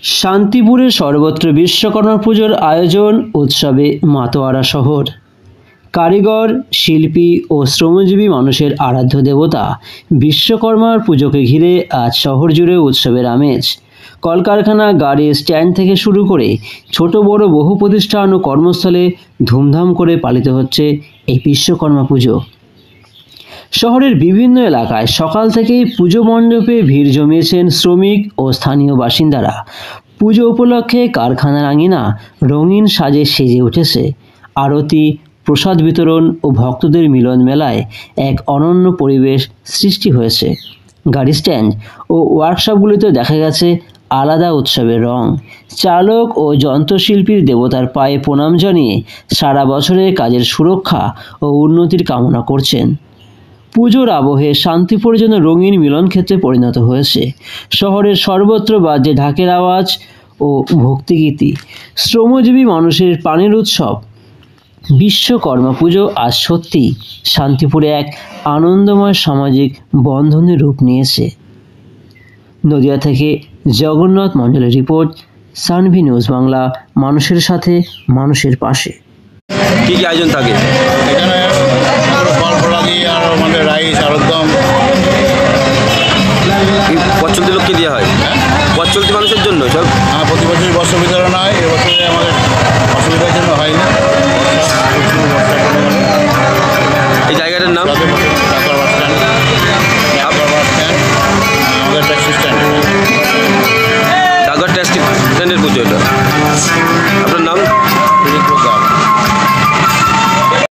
শান্তিপুরে সর্বত্র বিশ্বকর্মা পুজোর আয়োজন, উৎসবে মাতোয়ারা শহর। কারিগর, শিল্পী ও শ্রমজীবী মানুষের আরাধ্য দেবতা বিশ্বকর্মার পুজোকে ঘিরে আজ শহর জুড়ে উৎসবের আমেজ। কলকারখানা, গাড়ি স্ট্যান্ড থেকে শুরু করে ছোট বড় বহু প্রতিষ্ঠান ও কর্মস্থলে ধুমধাম করে পালিত হচ্ছে এই বিশ্বকর্মা পুজো। শহরের বিভিন্ন এলাকায় সকাল থেকেই পুজো মণ্ডপে ভিড় জমিয়েছেন শ্রমিক ও স্থানীয় বাসিন্দারা। পুজো উপলক্ষে কারখানার আঙিনা রঙিন সাজে সেজে উঠেছে। আরতি, প্রসাদ বিতরণ ও ভক্তদের মিলন মেলায় এক অনন্য পরিবেশ সৃষ্টি হয়েছে। গাড়ি স্ট্যান্ড ও ওয়ার্কশপগুলিতে দেখা গেছে আলাদা উৎসবের রং। চালক ও যন্ত্রশিল্পীর দেবতার পায়ে প্রণাম জানিয়ে সারা বছরের কাজের সুরক্ষা ও উন্নতির কামনা করছেন। পুজোর আবহে শান্তিপুর যেন রঙিন মিলন ক্ষেত্রে পরিণত হয়েছে। শহরের সর্বত্র বাজে ঢাকের আওয়াজ ও ভক্তিগীতি। শ্রমজীবী মানুষের প্রাণের উৎসব বিশ্বকর্মা পুজো আজ সত্যি শান্তিপুরে এক আনন্দময় সামাজিক বন্ধনের রূপ নিয়েছে। নদিয়া থেকে জগন্নাথ মণ্ডলের রিপোর্ট, সানভি নিউজ বাংলা, মানুষের সাথে মানুষের পাশে। কি কি আয়োজন থাকে এখানে? ফল ফলাদি আর আমাদের রাইস আলুরদম। পথ চলতি লোককে দেওয়া হয়, পথ চলতি মানুষের জন্য সব। প্রতি বছরই বস্ত্র বিতরণ হয়, এবছরে আমাদের অসুবিধার জন্য হয়নি। এই জায়গাটার নাম?